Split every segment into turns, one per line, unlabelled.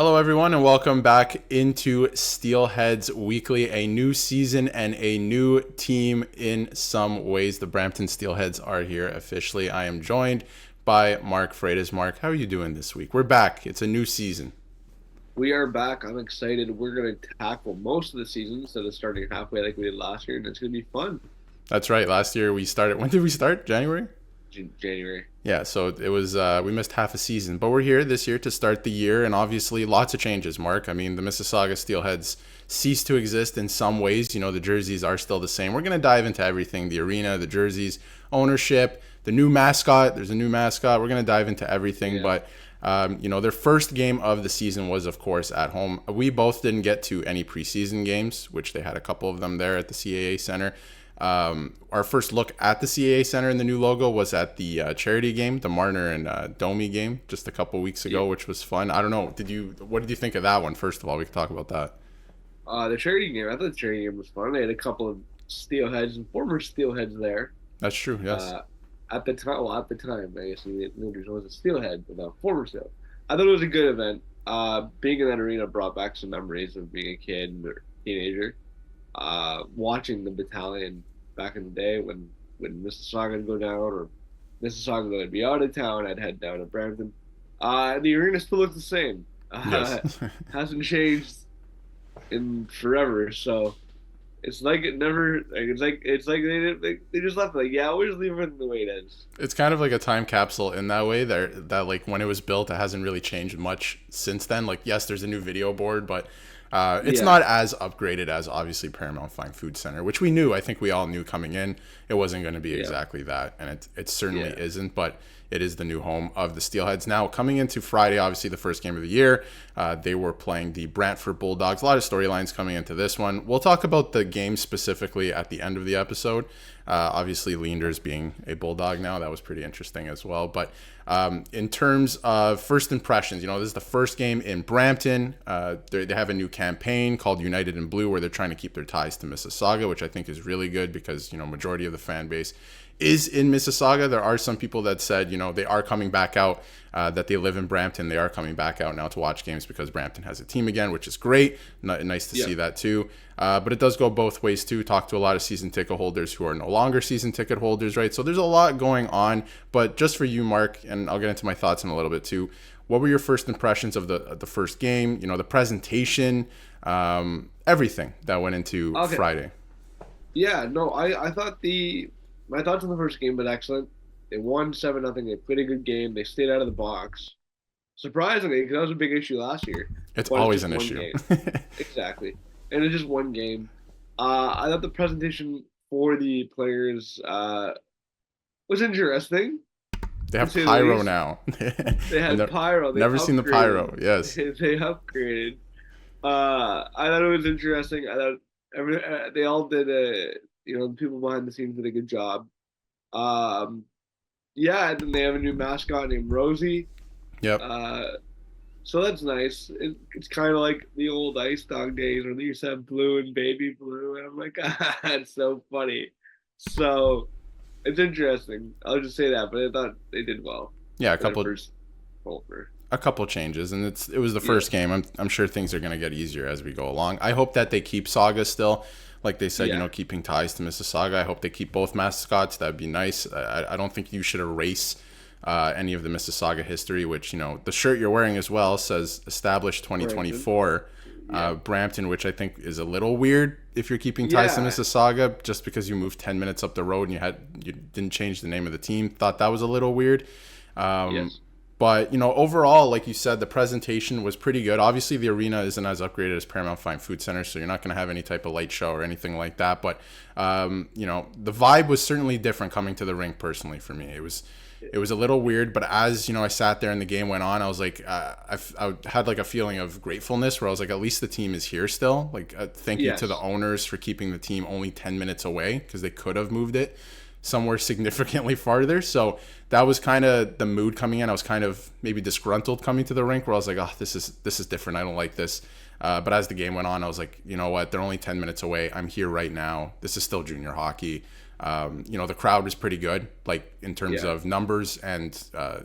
Hello, everyone, and welcome back into Steelheads Weekly. A new season and a new team in some ways. The Brampton Steelheads are here officially. I am joined by Mark Freitas. Mark, how are you doing this week? We're back. It's a new season.
We are back. I'm excited. We're going to tackle most of the season instead of starting halfway like we did last year, and it's going to be fun.
That's right. Last year we started. When did we start? January?
January.
Yeah, so it was we missed half a season, but we're here this year to start the year, and obviously lots of changes. Mark, I mean, the Mississauga Steelheads ceased to exist in some ways. You know, the jerseys are still the same. We're gonna dive into everything: the arena, the jerseys, ownership, the new mascot. There's a new mascot. We're gonna dive into everything,
Yeah.
but. Their first game of the season was, of course, at home. We both didn't get to any preseason games, which they had a couple of them there at the CAA Center. Our first look at the CAA Center and the new logo was at the charity game, the Marner and Domi game, just a couple weeks ago, which was fun. I don't know. What did you think of that one? First of all, we could talk about that.
The charity game. I thought the charity game was fun. They had a couple of Steelheads and former Steelheads there.
That's true. Yes.
At the time, I guess there was a Steelhead, but a former Steel. I thought it was a good event. Being in that arena brought back some memories of being a kid or teenager. Watching the battalion back in the day when Mississauga would go down or Mississauga would be out of town, I'd head down to Brampton. The arena still looks the same.
Yes.
Hasn't changed in forever. So it's like it never. It's like they just left it. Like, yeah, we'll just leave it the way it is.
It's kind of like a time capsule in that way. That like when it was built, it hasn't really changed much since then. Like, yes, there's a new video board, but it's
Yeah,
not as upgraded as obviously Paramount Fine Food Center, which we knew. I think we all knew coming in it wasn't going to be
yeah,
exactly that, and it certainly
yeah.
isn't. But it is the new home of the Steelheads. Now coming into Friday, obviously the first game of the year, they were playing the Brantford Bulldogs. A lot of storylines coming into this one. We'll talk about the game specifically at the end of the episode. Obviously, Leanders being a Bulldog now, that was pretty interesting as well. But in terms of first impressions, this is the first game in Brampton. They have a new campaign called United in Blue where they're trying to keep their ties to Mississauga, which I think is really good because, majority of the fan base is in Mississauga. There are some people that said, they are coming back out, that they live in Brampton. They are coming back out now to watch games because Brampton has a team again, which is great. Nice to
Yeah.
see that too. But it does go both ways too. Talk to a lot of season ticket holders who are no longer season ticket holders, right? So there's a lot going on. But just for you, Mark, and I'll get into my thoughts in a little bit too. What were your first impressions of the first game? The presentation, everything that went into
Okay.
Friday.
Yeah. No, I thought my thoughts on the first game was excellent. They won 7-0. They played a good game. They stayed out of the box. Surprisingly, because that was a big issue last year.
It's
But it's
always
just
an
one
issue.
game. Exactly. And it's just one game. I thought the presentation for the players was interesting,
They
to
have
say the
pyro
least.
now.
They
And
had pyro. They
never seen the
upgraded.
pyro. Yes.
They upgraded. I thought it was interesting. I thought they all did the people behind the scenes did a good job. Um, yeah, and then they have a new mascot named Rosie.
Yep.
Uh, so that's nice. It's kind of like the old Ice Dog days where they used to have Blue and Baby Blue, and I'm like, it's so funny. So it's interesting. I'll just say that, but I thought they did well
Yeah, a
for their
couple
first over.
a couple changes, and it was the
Yeah,
first game. I'm sure things are going to get easier as we go along. I hope that they keep Saga still, like they said,
yeah,
keeping ties to Mississauga. I hope they keep both mascots. That'd be nice. I don't think you should erase any of the Mississauga history, which the shirt you're wearing as well says established
Brampton.
2024.
Yeah,
Brampton, which I think is a little weird if you're keeping ties to
yeah,
Mississauga, just because you moved 10 minutes up the road and you didn't change the name of the team. Thought that was a little weird. Um,
yes,
but overall, like you said, the presentation was pretty good. Obviously, the arena isn't as upgraded as Paramount Fine Food Center, so you're not going to have any type of light show or anything like that. But the vibe was certainly different coming to the rink. Personally, for me, it was a little weird. But as I sat there and the game went on, I was like, I had like a feeling of gratefulness where I was like, at least the team is here still. Like, thank you to the
yes,
owners for keeping the team only 10 minutes away because they could have moved it somewhere significantly farther. So that was kind of the mood coming in. I was kind of maybe disgruntled coming to the rink where I was like, oh, this is different. I don't like this. But as the game went on, I was like, you know what? They're only 10 minutes away. I'm here right now. This is still junior hockey. The crowd was pretty good, like in terms
Yeah.
of numbers and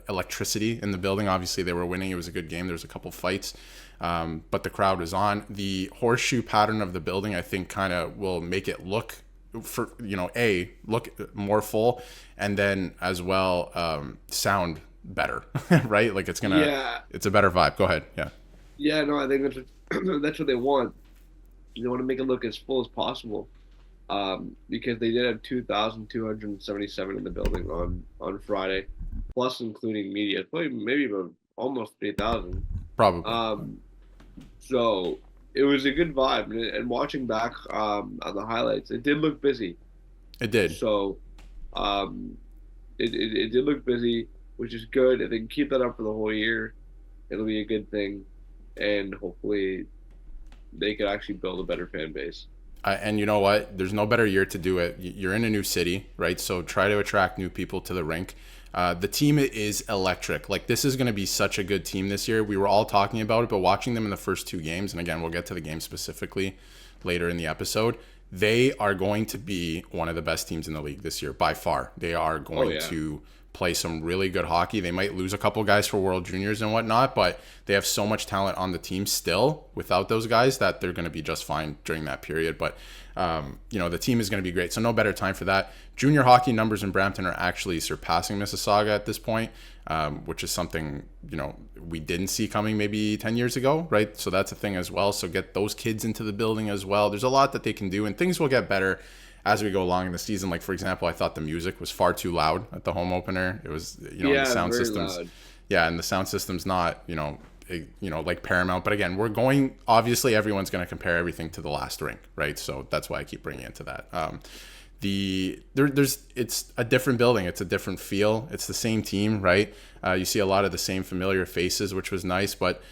electricity in the building. Obviously, they were winning. It was a good game. There was a couple fights, but the crowd was on. The horseshoe pattern of the building, I think, kind of will make it look look more full, and then as well sound better, right? Like it's
Yeah.
a better vibe. Go ahead. Yeah.
Yeah, no, I think that's what, that's what they want. They want to make it look as full as possible. Because they did have 2,277 in the building on Friday, plus including media, probably maybe about almost 3,000.
Probably.
Um, so it was a good vibe, and watching back on the highlights, it did look busy.
It did.
So um, it did look busy, which is good. If they can keep that up for the whole year, it'll be a good thing, and hopefully they could actually build a better fan base.
And you know what? There's no better year to do it. You're in a new city, right? So try to attract new people to the rink. The team is electric. Like, this is going to be such a good team this year. We were all talking about it, but watching them in the first two games, and again, we'll get to the game specifically later in the episode, they are going to be one of the best teams in the league this year by far. They are going to play some really good hockey. They might lose a couple guys for World Juniors and whatnot, but they have so much talent on the team still without those guys that they're going to be just fine during that period. But, the team is going to be great. So no better time for that. Junior hockey numbers in Brampton are actually surpassing Mississauga at this point, which is something, we didn't see coming maybe 10 years ago, right? So that's a thing as well. So get those kids into the building as well. There's a lot that they can do, and things will get better as we go along in the season. Like, for example, I thought the music was far too loud at the home opener. It was, the sound
very
systems.
loud.
Yeah, and the sound system's not, like paramount. But again, obviously everyone's going to compare everything to the last rink, right? So that's why I keep bringing it to that. It's a different building. It's a different feel. It's the same team, right? You see a lot of the same familiar faces, which was nice, but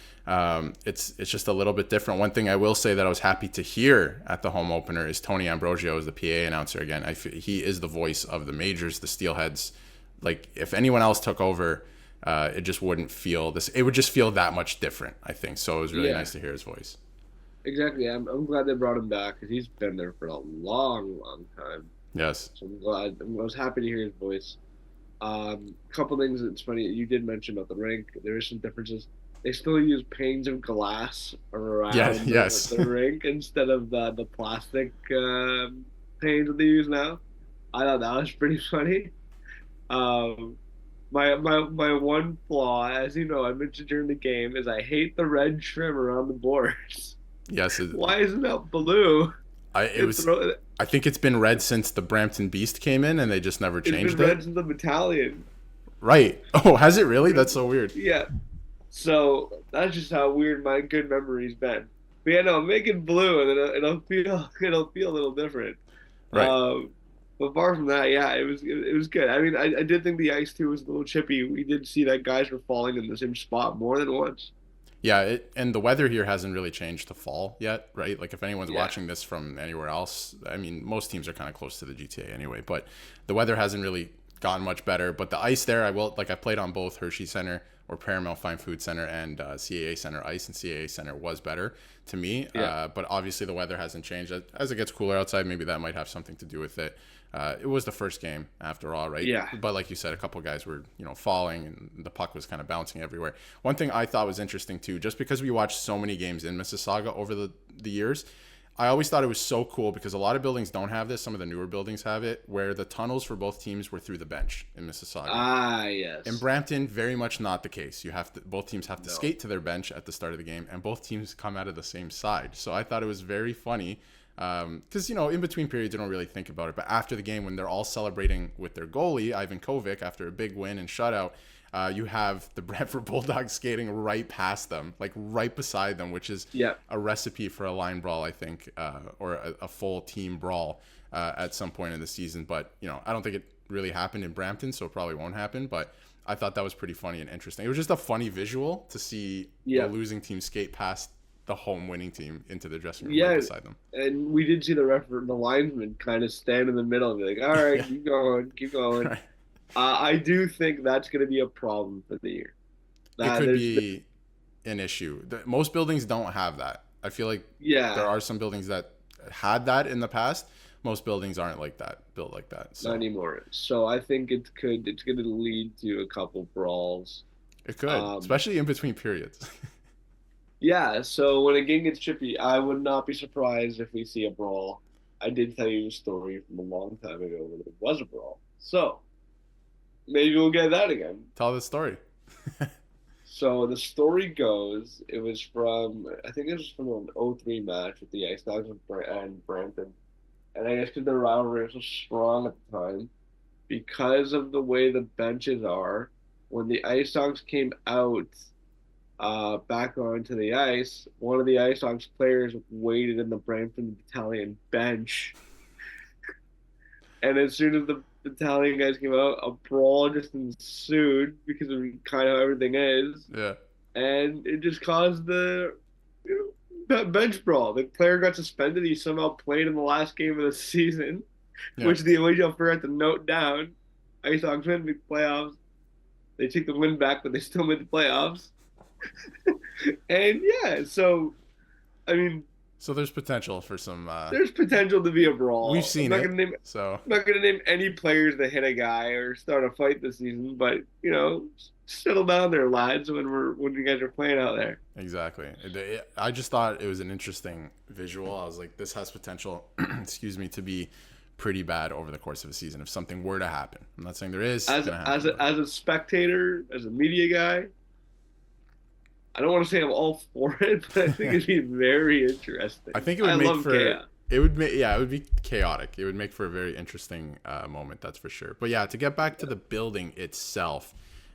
it's just a little bit different. One thing I will say that I was happy to hear at the home opener is Tony Ambrosio is the PA announcer again. He is the voice of the majors, the Steelheads. Like, if anyone else took over, it just wouldn't feel this. It would just feel that much different, I think. So it was really nice to hear his voice.
Exactly. I'm glad they brought him back because he's been there for a long, long time.
Yes.
So I'm glad. I was happy to hear his voice. Couple things that's funny. You did mention about the rink. There is some differences. They still use panes of glass around the rink instead of the plastic panes that they use now. I thought that was pretty funny. My one flaw, as you know, I mentioned during the game, is I hate the red trim around the boards.
Yes.
Why isn't that blue?
I think it's been red since the Brampton Beast came in, and they just never changed it.
It's been red since the Battalion.
Right. Oh, has it really? That's so weird.
Yeah. So that's just how weird my good memory's been. But yeah, no, make it blue, and then it'll feel a little different.
Right.
But apart from that, yeah, it was good. I mean, I did think the ice too was a little chippy. We did see that guys were falling in the same spot more than once.
Yeah, and the weather here hasn't really changed to fall yet, right? Like, if anyone's watching this from anywhere else, I mean, most teams are kind of close to the GTA anyway, but the weather hasn't really gotten much better. But the ice there, I played on both Hershey Center or Paramount Fine Food Center and CAA Center ice, and CAA Center was better to me.
Yeah.
But obviously the weather hasn't changed. As it gets cooler outside, maybe that might have something to do with it. It was the first game after all, right?
Yeah.
But like you said, a couple guys were, falling, and the puck was kind of bouncing everywhere. One thing I thought was interesting too, just because we watched so many games in Mississauga over the years, I always thought it was so cool because a lot of buildings don't have this. Some of the newer buildings have it, where the tunnels for both teams were through the bench in Mississauga.
Ah, yes.
In Brampton, very much not the case. Both teams have to skate to their bench at the start of the game, and both teams come out of the same side. So I thought it was very funny. Because, in between periods, you don't really think about it. But after the game, when they're all celebrating with their goalie, Ivan Kovic, after a big win and shutout, you have the Brantford Bulldogs skating right past them, like right beside them, which is a recipe for a line brawl, I think, or a full team brawl at some point in the season. But, I don't think it really happened in Brampton, so it probably won't happen. But I thought that was pretty funny and interesting. It was just a funny visual to see the losing team skate past the home winning team into the dressing room right beside them.
And we did see the linesman kind of stand in the middle and be like, all right, keep going. Right. I do think that's going to be a problem for the year.
It could be an issue. Most buildings don't have that. I feel like there are some buildings that had that in the past, most buildings aren't like that, built like that.
Not
So
anymore. So I think it's going to lead to a couple brawls.
it could,
Um,
especially in between periods.
yeah. So when a game gets chippy, I would not be surprised if we see a brawl. I did tell you a story from a long time ago where there was a brawl. So maybe we'll get that again.
Tell the story.
So the story goes, it was from I think it was from an '03 match with the Ice Dogs and Brampton, and I guess because the rivalry was so strong at the time, because of the way the benches are, when the Ice Dogs came out back onto the ice, one of the Ice Dogs players waited in the Brampton Battalion bench, and as soon as the Battalion guys came out, a brawl just ensued because of kind of how everything is,
Yeah.
and it just caused the bench brawl. The player got suspended. He somehow played in the last game of the season,
Yeah.
which the OHL forgot to note down. Ice Dogs win the playoffs. They take the win back, but they still made the playoffs. And yeah, so I mean,
So there's potential for some.
there's potential to be a brawl.
We've seen
I'm not
it.
Gonna name,
So
I'm not going to name any players that hit a guy or start a fight this season, but settle down there, lads. When you guys are playing out there.
exactly. I just thought it was an interesting visual. I was like, this has potential, excuse me, to be pretty bad over the course of a season if something were to happen. I'm not saying there is.
As
gonna happen,
as a spectator, as a media guy, I don't want to say I'm all for it, but I think it'd be very interesting.
I think it would make
love
for
chaos.
it would make it would be chaotic. It would make for a very interesting moment, that's for sure. But yeah, to get back to the building itself,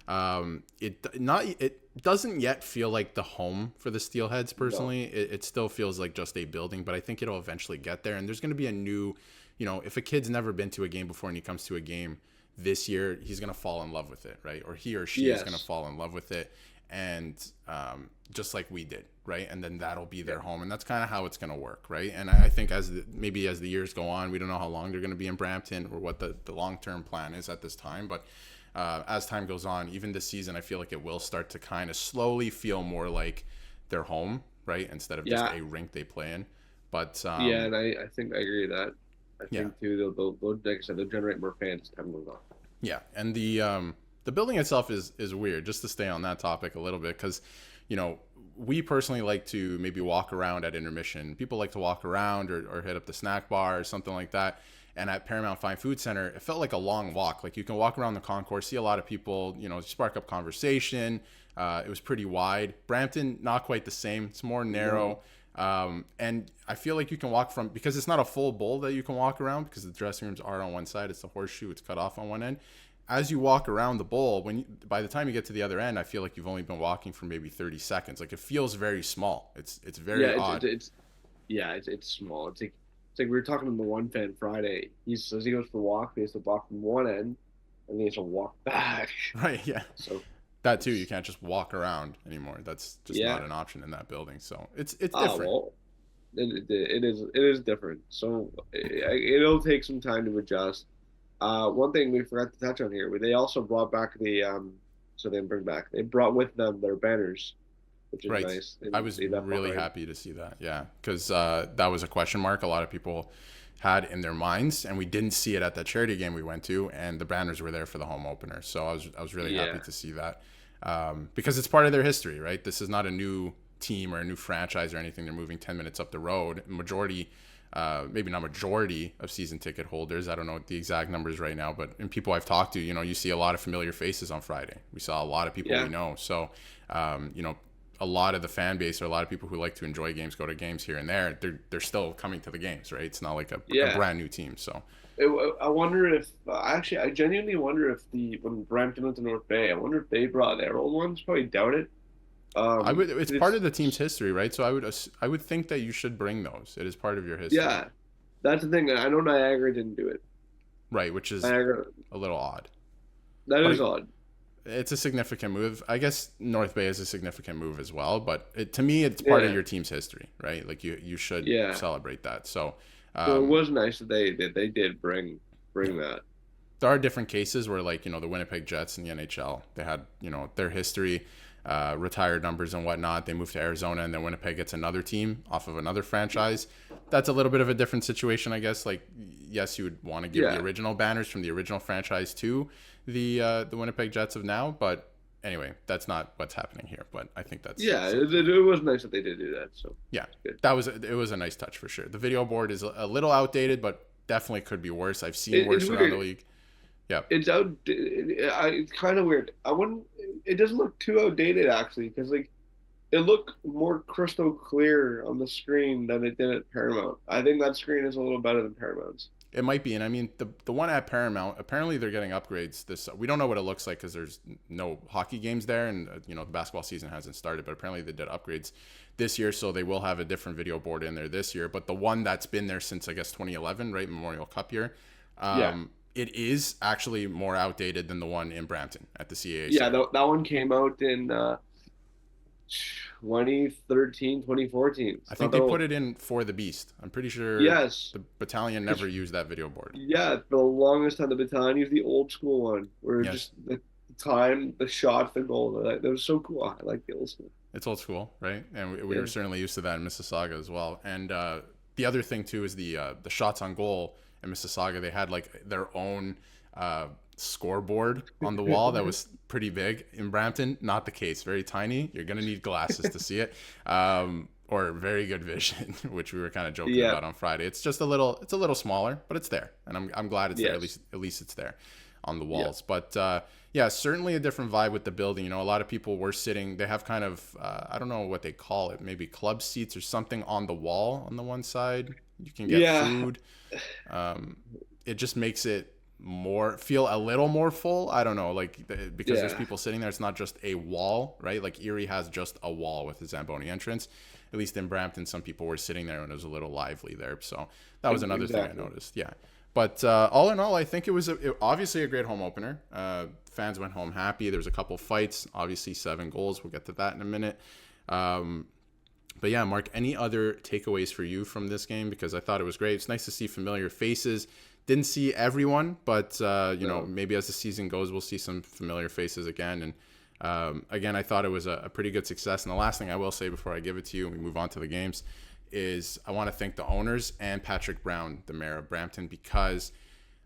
it doesn't yet feel like the home for the Steelheads personally. No. It still feels like just a building, but I think it'll eventually get there. And there's going to be a new, if a kid's never been to a game before and he comes to a game this year, he's going to fall in love with it, right? Or he or she is going to fall in love with it. And just like we did, right? And then that'll be their home, and that's kind of how it's going to work, right? And I think maybe as the years go on, we don't know how long they're going to be in Brampton or what the long-term plan is at this time, but as time goes on, even this season, I feel like it will start to kind of slowly feel more like their home, right? Instead of just a rink they play in. But
and I think I agree with that. I think too, they'll like I said, they'll generate more fans as time goes on.
Yeah, and the building itself is weird, just to stay on that topic a little bit, because we personally like to maybe walk around at intermission. People like to walk around or hit up the snack bar or something like that. And at Paramount Fine Food Center, it felt like a long walk. Like you can walk around the concourse, see a lot of people, spark up conversation. It was pretty wide. Brampton, not quite the same. It's more narrow. And I feel like you can walk because it's not a full bowl that you can walk around, because the dressing rooms are on one side. It's the horseshoe. It's cut off on one end. As you walk around the bowl, by the time you get to the other end, I feel like you've only been walking for maybe 30 seconds. Like it feels very small. It's very odd.
It's small. It's like we were talking to the one fan Friday. He says he goes for a walk. He has to walk from one end, and he has to walk back.
Right. Yeah.
So
that too, you can't just walk around anymore. That's just not an option in that building. So it's different.
Well, it is different. So it'll take some time to adjust. One thing we forgot to touch on here, they also brought back they brought with them their banners, which is nice.
I was really happy to see that. Yeah, because that was a question mark a lot of people had in their minds, and we didn't see it at that charity game we went to, and the banners were there for the home opener. So I was really happy to see that, because it's part of their history, right? This is not a new team or a new franchise or anything. They're moving 10 minutes up the road. Maybe not majority of season ticket holders. I don't know the exact numbers right now, but in people I've talked to, you see a lot of familiar faces on Friday. We saw a lot of people we know. So, a lot of the fan base or a lot of people who like to enjoy games, go to games here and there, they're still coming to the games, right? It's not like a brand new team. So
I wonder if I genuinely wonder if when Brampton went to North Bay, I wonder if they brought their old ones. Probably doubt it.
It's part of the team's history, right? So I would think that you should bring those. It is part of your history.
Yeah, that's the thing. I know Niagara didn't do it.
Right, which is a little odd.
That is odd.
It's a significant move. I guess North Bay is a significant move as well, but to me, it's part of your team's history, right? Like you should celebrate that. So
it was nice that they did bring that.
There are different cases where, like, the Winnipeg Jets in the NHL, they had their history. Retired numbers and whatnot. They moved to Arizona, and then Winnipeg gets another team off of another franchise. That's a little bit of a different situation, I guess. Like, yes, you would want to give the
Yeah,
original banners from the original franchise to the Winnipeg Jets of now, but anyway, that's not what's happening here. But I think that's
yeah.
something.
It was nice that they did do that. So
Yeah,
it's good.
it was a nice touch for sure. The video board is a little outdated, but definitely could be worse. I've seen
It's
worse around the
weird.
league. Yeah,
It's out. It's kind of weird. I wouldn't. It doesn't look too outdated actually, because like it looked more crystal clear on the screen than it did at Paramount. I think that screen is a little better than Paramount's.
it might be. And I mean, the one at Paramount, apparently they're getting upgrades. This we don't know what it looks like because there's no hockey games there, and the basketball season hasn't started. But apparently they did upgrades this year, so they will have a different video board in there this year. But the one that's been there since I guess 2011, right, Memorial Cup year.
Yeah,
It is actually more outdated than the one in Brampton at the CAA
yeah.
site.
That one came out in 2013, 2014.
I
It's
think
not
they
that
put
old.
it in for the Beast. I'm pretty sure
Yes,
the battalion never used that video board.
yeah. For the longest time, the battalion used the old school one, where
Yes,
just the time, the shot, the goal. That was so cool. I like the old school.
it's old school, right? And we
Yeah.
were certainly used to that in Mississauga as well. And the other thing too is the shots on goal in Mississauga. They had like their own scoreboard on the wall that was pretty big. In Brampton, not the case. Very tiny. You're gonna need glasses to see it. Or very good vision, which we were kind of joking
Yeah.
about on Friday. It's just it's a little smaller, but it's there, and I'm glad it's there.
Yes.
At least it's there on the
Yeah.
walls. But yeah, certainly a different vibe with the building. A lot of people were sitting. They have kind of I don't know what they call it, maybe club seats or something on the wall on the one side. You can get
Yeah.
food. It just makes it feel a little more full. I don't know, like because there's
Yeah.
people sitting there. It's not just a wall, right? Like Erie has just a wall with the Zamboni entrance. At least in Brampton, some people were sitting there and it was a little lively there. So that was another thing I
Exactly.
noticed. Yeah. But all in all, I think it was obviously a great home opener. Fans went home happy. There was a couple fights, obviously 7 goals. We'll get to that in a minute. But yeah, Mark, any other takeaways for you from this game? Because I thought it was great. It's nice to see familiar faces. Didn't see everyone, but
No.
maybe as the season goes, we'll see some familiar faces again. And again, I thought it was a pretty good success. And the last thing I will say before I give it to you and we move on to the games is I want to thank the owners and Patrick Brown, the mayor of Brampton, because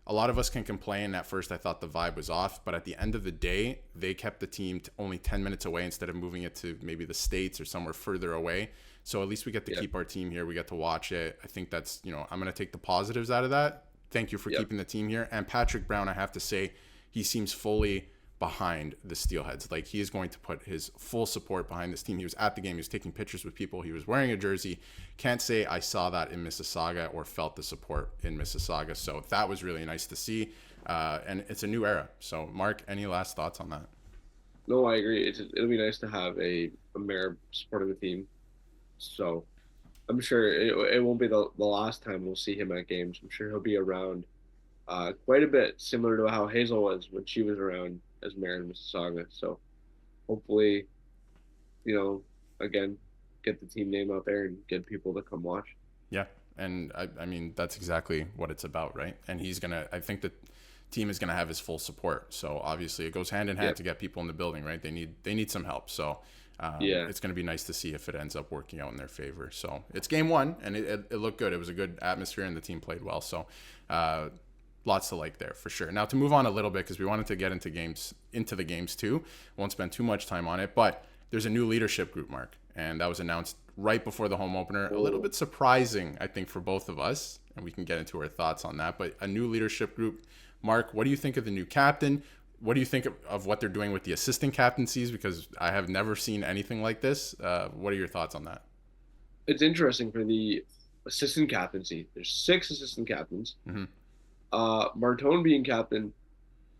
a lot of us can complain. At first, I thought the vibe was off, but at the end of the day, they kept the team only 10 minutes away instead of moving it to maybe the States or somewhere further away. So at least we get to
Yeah.
keep our team here. We get to watch it. I think that's, I'm going to take the positives out of that. Thank you for
Yep.
keeping the team here. And Patrick Brown, I have to say, he seems fully behind the Steelheads. Like he is going to put his full support behind this team. He was at the game. He was taking pictures with people. He was wearing a jersey. Can't say I saw that in Mississauga or felt the support in Mississauga. So that was really nice to see. And it's a new era. So Mark, any last thoughts on that?
No, I agree. It'll be nice to have a mayor supporting the team. So I'm sure it won't be the last time we'll see him at games. I'm sure he'll be around quite a bit, similar to how Hazel was when she was around as mayor in Mississauga. So hopefully, again, get the team name out there and get people to come watch.
Yeah. And I mean, that's exactly what it's about, right? And I think the team is going to have his full support. So obviously it goes hand in hand
Yep.
to get people in the building, right? They need some help. So
Yeah.
it's going to be nice to see if it ends up working out in their favor. So it's game 1 and it looked good. It was a good atmosphere and the team played well. So lots to like there for sure. Now to move on a little bit, because we wanted to get into the games too. Won't spend too much time on it, but there's a new leadership group, Mark, and that was announced right before the home opener. A little bit surprising, I think, for both of us, and we can get into our thoughts on that. But a new leadership group, Mark. What do you think of the new captain? What do you think of what they're doing with the assistant captaincies? Because I have never seen anything like this. What are your thoughts on that?
It's interesting for the assistant captaincy. There's 6 assistant captains.
Hmm.
Martone being captain,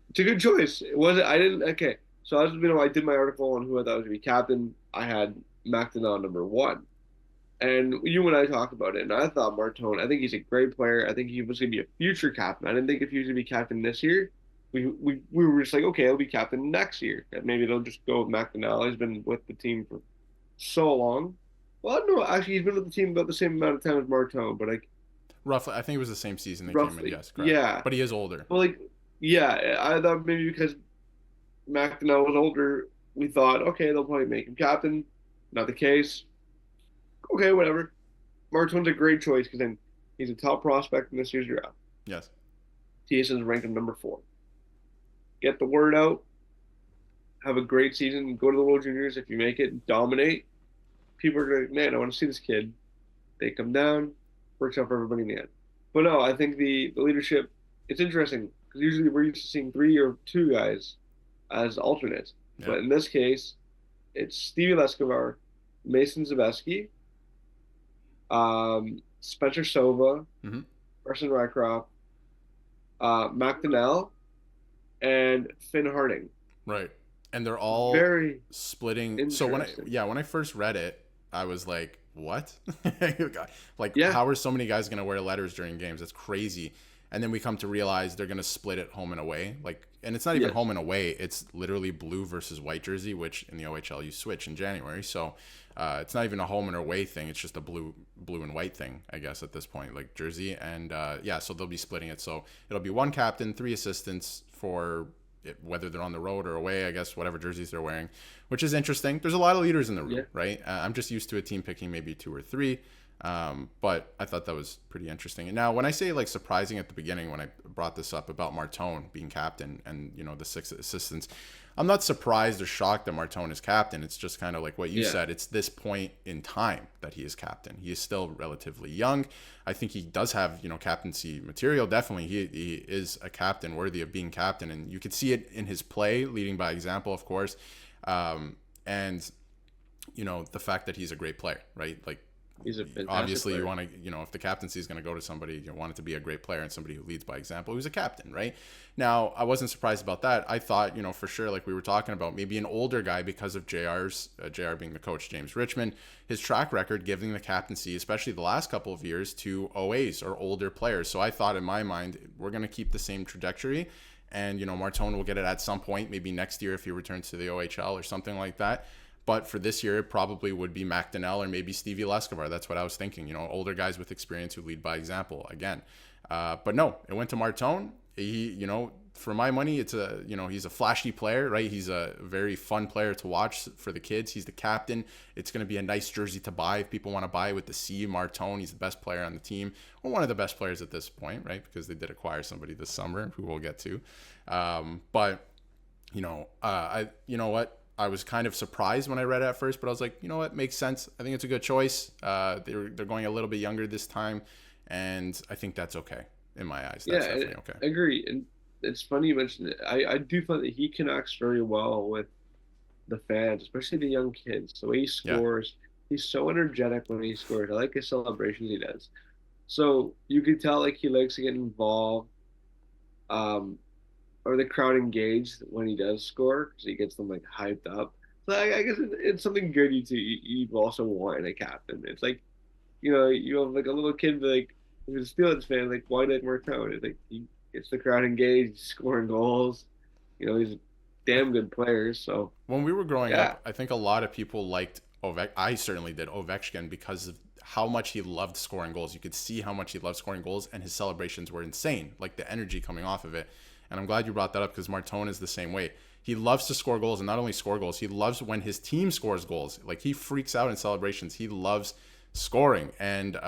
it's a good choice. It wasn't. I didn't. Okay, so I did my article on who I thought was gonna be captain. I had McDonough number 1, and you and I talked about it. And I thought Martone. I think he's a great player. I think he was gonna be a future captain. I didn't think if he was gonna be captain this year. We were just like, okay, he'll be captain next year. And maybe they'll just go with McDonough. He's been with the team for so long. Well, no, actually, he's been with the team about the same amount of time as Martone, but like
Roughly, I think it was the same season they came in.
roughly,
Yes, correct.
yeah.
But he is older.
Well, like, yeah, I thought maybe because McDonough was older, we thought, okay, they'll probably make him captain. Not the case. Okay, whatever. Martone's a great choice because then he's a top prospect in this year's draft.
Yes.
TSN's ranked him number 4. Get the word out. Have a great season. Go to the World Juniors. If you make it, dominate. People are going, man, I want to see this kid. They come down. Works out for everybody in the end. But no, I think the leadership, it's interesting because usually we're used to seeing 3 or 2 guys as alternates.
Yeah.
But in this case, it's Stevie Lescovar, Mason Zabeski, Spencer Sova,
Mm-hmm.
Carson Rycroft, Mac Donnell, and Finn Harding.
Right. And they're all
Very
splitting. So when I first read it, I was like, what? Like, how are so many guys going to wear letters during games? That's crazy. And then we come to realize they're going to split it home and away. Like, and it's not even home and away. It's literally blue versus white jersey, which in the OHL you switch in January. So it's not even a home and away thing. It's just a blue and white thing, I guess, at this point, like jersey. And so they'll be splitting it. So it'll be 1 captain, 3 assistants for whether they're on the road or away, I guess, whatever jerseys they're wearing, which is interesting. There's a lot of leaders in the room, right? I'm just used to a team picking maybe 2 or 3. But I thought that was pretty interesting. And now when I say like surprising at the beginning, when I brought this up about Martone being captain and, the 6 assistants, I'm not surprised or shocked that Martone is captain. It's just kind of like what you said. It's this point in time that he is captain. He is still relatively young. I think he does have, captaincy material. Definitely. He is a captain worthy of being captain. And you could see it in his play, leading by example, of course. And, the fact that he's a great player, right? Like,
he's a fantastic
obviously
player.
You want to, if the captaincy is going to go to somebody, you want it to be a great player and somebody who leads by example, who's a captain, right? Now, I wasn't surprised about that. I thought, for sure, like we were talking about, maybe an older guy because of JR being the coach, James Richmond, his track record giving the captaincy, especially the last couple of years, to OAs or older players. So I thought in my mind, we're going to keep the same trajectory. And, Martone will get it at some point, maybe next year if he returns to the OHL or something like that. But for this year, it probably would be Mac Donnell or maybe Stevie Lescovar. That's what I was thinking. Older guys with experience who lead by example again. But no, it went to Martone. He, for my money, it's he's a flashy player, right? He's a very fun player to watch for the kids. He's the captain. It's going to be a nice jersey to buy if people want to buy with the C, Martone. He's the best player on the team, or one of the best players at this point, right? Because they did acquire somebody this summer who we'll get to. I was kind of surprised when I read it at first, but I was like, what, makes sense. I think it's a good choice. They're going a little bit younger this time, and I think that's okay in my eyes. That's definitely okay.
I agree. And it's funny you mentioned it. I do find that he connects very well with the fans, especially the young kids. The way he scores, he's so energetic when he scores. I like his celebrations he does. So you could tell like he likes to get involved. Or the crowd engaged when he does score because he gets them like hyped up. So I guess it's something good you also want in a captain. It's like, you have like a little kid like who's a Steelheads fan, like why did Martone? It's like he gets the crowd engaged, scoring goals. He's a damn good player. So
when we were growing up, I think a lot of people liked I certainly did Ovechkin because of how much he loved scoring goals. You could see how much he loved scoring goals, and his celebrations were insane, like the energy coming off of it. And I'm glad you brought that up because Martone is the same way. He loves to score goals, and not only score goals, he loves when his team scores goals. Like, he freaks out in celebrations. He loves scoring. And,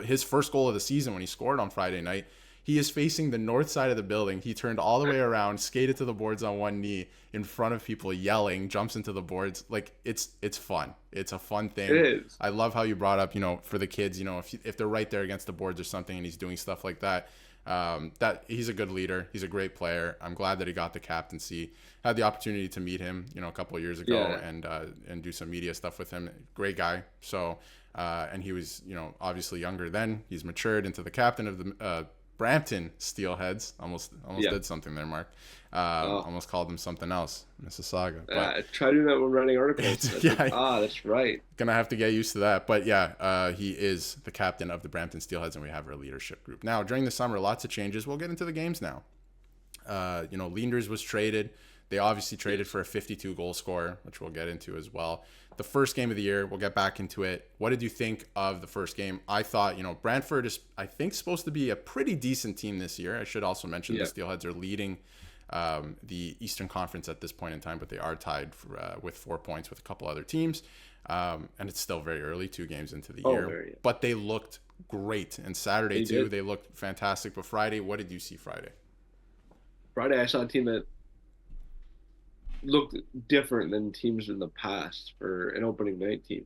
his first goal of the season when he scored on Friday night, he is facing the north side of the building. He turned all the way around, skated to the boards on one knee in front of people yelling, jumps into the boards. Like, it's fun. It's a fun thing.
It is.
I love how you brought up, for the kids, if they're right there against the boards or something and he's doing stuff like that. That he's a good leader. He's a great player. I'm glad that he got the captaincy. Had the opportunity to meet him, a couple of years ago and do some media stuff with him. Great guy. So, and he was, obviously younger then. He's matured into the captain of the Brampton Steelheads. Almost did something there, Mark. Almost called them something else, Mississauga. But
try to do that when writing articles. That's right.
Gonna have to get used to that. But he is the captain of the Brampton Steelheads, and we have our leadership group. Now, during the summer, lots of changes. We'll get into the games now. Leenders was traded. They obviously traded for a 52 goal scorer, which we'll get into as well. The first game of the year, we'll get back into it. What did you think of the first game? I thought, Brantford is, I think, supposed to be a pretty decent team this year. I should also mention the Steelheads are leading the Eastern Conference at this point in time, but they are tied with 4 points with a couple other teams. And it's still very early, 2 games into the
Oh,
year.
there, yeah.
But they looked great. And Saturday,
They
too,
did.
they looked fantastic. But Friday, what did you see Friday?
Friday, I saw a team that looked different than teams in the past for an opening night team.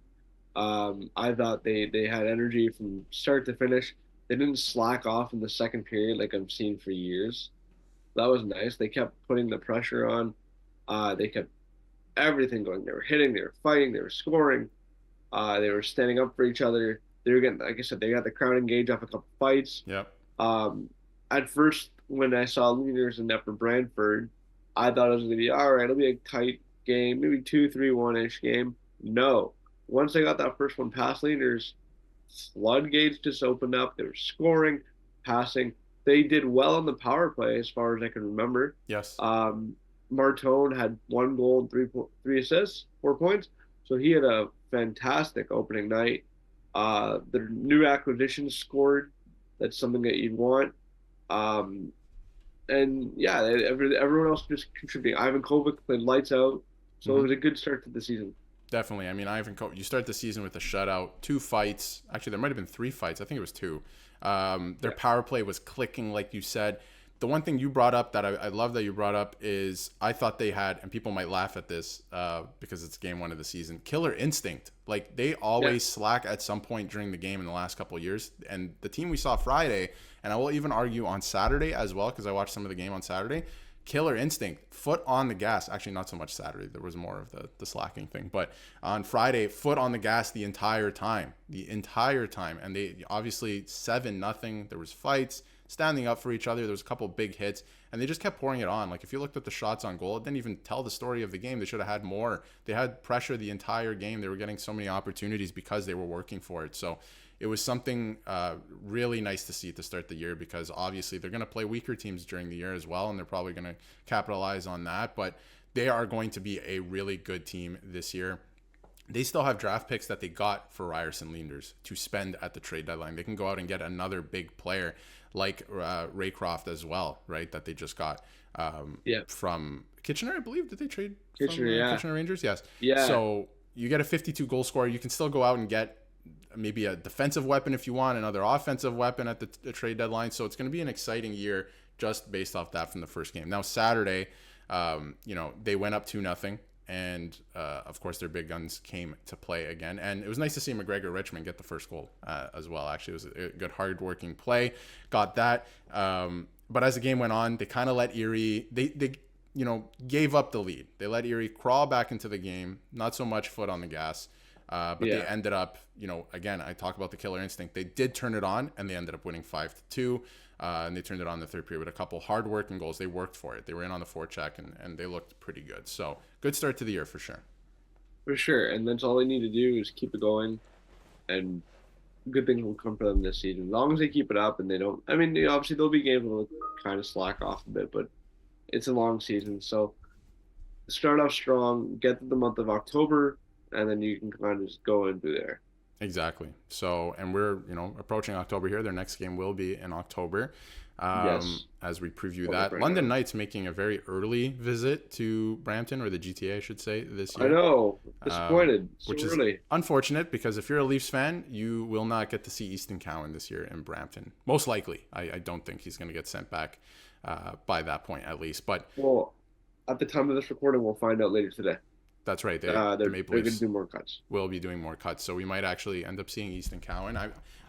I thought they had energy from start to finish. They didn't slack off in the second period like I've seen for years. That was nice. They kept putting the pressure on. They kept everything going. They were hitting, they were fighting, they were scoring. They were standing up for each other. They were getting, like I said, they got the crowd engaged off a couple fights.
Yep.
Um, at first, when I saw leaders in net for Brantford, I thought it was going to be all right. It'll be a tight game, maybe 2-3-1 ish game. No, once they got that first one past leaders, floodgates just opened up. They were scoring, passing. They did well on the power play, as far as I can remember.
Yes.
Martone had 1 goal, three assists, 4 points. So he had a fantastic opening night. The new acquisitions scored. That's something that you'd want. Um, and yeah, everyone else just contributing. Ivan Kovic played lights out, so it
Mm-hmm.
was a good start to the season.
Definitely. I mean, you start the season with a shutout, 2 fights. Actually, there might have been 3 fights. I think it was 2. Their
Yeah,
power play was clicking, like you said. The one thing you brought up that I love that you brought up is I thought they had, and people might laugh at this because it's game 1 of the season, killer instinct. Like they
yeah,
always slack at some point during the game in the last couple of years. And the team we saw Friday, and I will even argue on Saturday as well, because I watched some of the game on Saturday, killer instinct, foot on the gas. Actually, not so much Saturday. There was more of the slacking thing. But on Friday, foot on the gas the entire time. The entire time. And they obviously 7-0. There was fights, standing up for each other. There was a couple big hits. And they just kept pouring it on. Like if you looked at the shots on goal, it didn't even tell the story of the game. They should have had more. They had pressure the entire game. They were getting so many opportunities because they were working for it. So it was something really nice to see to start the year, because obviously they're going to play weaker teams during the year as well, and they're probably going to capitalize on that. But they are going to be a really good team this year. They still have draft picks that they got for Ryerson Leanders to spend at the trade deadline. They can go out and get another big player like Raycroft as well, right? That they just got
yeah.
from Kitchener, I believe. Did they trade
Kitchener,
from
yeah,
Kitchener Rangers? Yes.
yeah,
So you get a 52 goal scorer. You can still go out and get maybe a defensive weapon if you want, another offensive weapon at the trade deadline. So it's going to be an exciting year just based off that from the first game. Now Saturday, they went up 2-0. And of course, their big guns came to play again. And it was nice to see McGregor Richmond get the first goal as well. Actually, it was a good, hard-working play. Got that. But as the game went on, they kind of let Erie. They gave up the lead. They let Erie crawl back into the game. Not so much foot on the gas. But they
yeah.
ended up, again, I talk about the killer instinct. They did turn it on, and they ended up winning 5-2. And they turned it on in the third period with a couple hard-working goals. They worked for it. They were in on the forecheck, and they looked pretty good. So good start to the year for sure.
For sure. And that's all they need to do is keep it going, and good things will come for them this season. As long as they keep it up and they don't. I mean, obviously there'll be games where they'll kind of slack off a bit, but it's a long season, so start off strong, get to the month of October, and then you can kind of just go in through there.
Exactly. So, and we're, approaching October here. Their next game will be in October
Yes.
as we preview
Pull up
that.
right
London
now.
Knights making a very early visit to Brampton, or the GTA, I should say, this
I
year.
know. Disappointed. So
Which is
early.
unfortunate, because if you're a Leafs fan, you will not get to see Easton Cowan this year in Brampton. Most likely. I don't think he's going to get sent back by that point, at least. But
Well, at the time of this recording, we'll find out later today.
that's right.
They're
The
they're
Maple
going to
Leafs
do more cuts.
will be doing more cuts. So we might actually end up seeing Easton Cowan.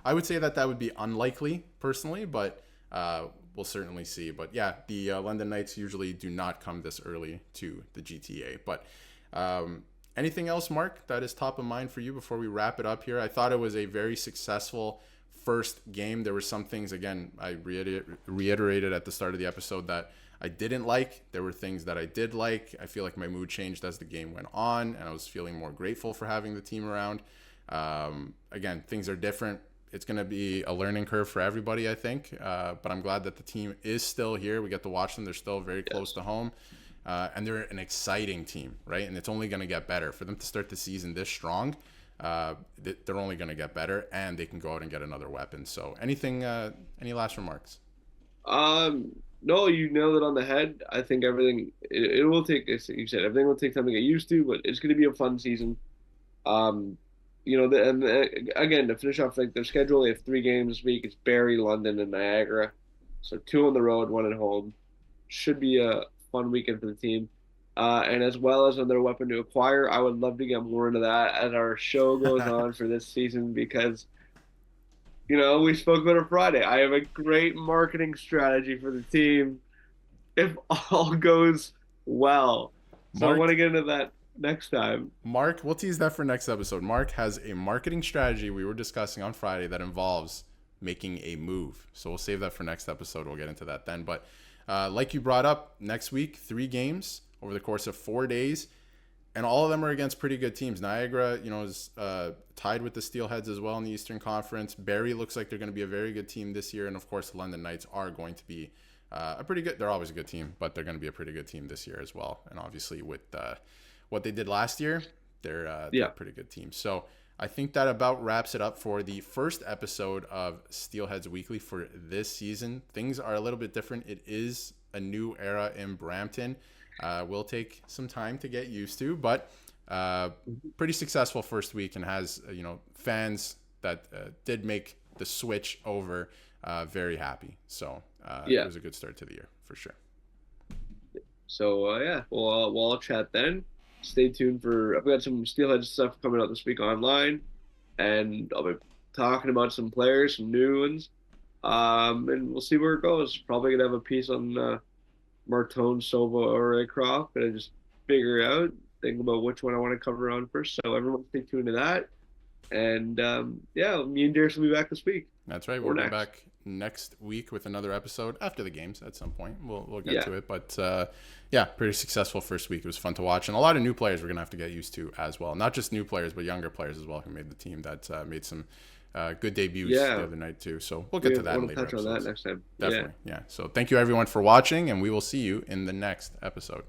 I would say that would be unlikely, personally, but we'll certainly see. But yeah, the London Knights usually do not come this early to the GTA. But anything else, Mark, that is top of mind for you before we wrap it up here? I thought it was a very successful first game. There were some things, again, I reiterated at the start of the episode that I didn't like. There were things that I did like. I feel like my mood changed as the game went on, and I was feeling more grateful for having the team around. Again, things are different. It's going to be a learning curve for everybody, I think. But I'm glad that the team is still here. We get to watch them. They're still very close to home. And they're an exciting team, right? And it's only going to get better. For them to start the season this strong, they're only going to get better, and they can go out and get another weapon. So any last remarks?
No, you nailed it on the head. I think everything it will take, as you said, everything will take time to get used to, but it's going to be a fun season. Um, again, to finish off like their schedule, they have 3 games this week. It's Barrie, London, and Niagara. So 2 on the road, 1 at home. Should be a fun weekend for the team. And as well as another weapon to acquire, I would love to get more into that as our show goes on for this season because we spoke about it Friday. I have a great marketing strategy for the team if all goes well. So I want
Mark,
to get into that next time.
Mark, we'll tease that for next episode. Mark has a marketing strategy we were discussing on Friday that involves making a move. So we'll save that for next episode. We'll get into that then. But like you brought up, next week, 3 games over the course of 4 days. And all of them are against pretty good teams. Niagara, is tied with the Steelheads as well in the Eastern Conference. Barrie looks like they're going to be a very good team this year. And, of course, the London Knights are going to be a pretty good – they're always a good team, but they're going to be a pretty good team this year as well. And, obviously, with what they did last year, they're a pretty good team. So I think that about wraps it up for the first episode of Steelheads Weekly for this season. Things are a little bit different. It is a new era in Brampton. Will take some time to get used to, but pretty successful first week and has fans that did make the switch over very happy. So it was a good start to the year for sure.
So we'll all chat then. Stay tuned for I've got some Steelhead stuff coming out this week online, and I'll be talking about some players, some new ones, and we'll see where it goes. Probably gonna have a piece on Martone, Sova, or Raycroft, but I just figure out, think about which one I want to cover on first. So everyone stay tuned to that. And me and Darius will be back this week.
That's right. We'll be back next week with another episode after the games at some point. We'll get to it. But pretty successful first week. It was fun to watch. And a lot of new players we're going to have to get used to as well. Not just new players, but younger players as well who made the team that made some good debuts the other night too. So we'll get to that later.
Touch on that next time.
Definitely. Yeah. So thank you everyone for watching, and we will see you in the next episode.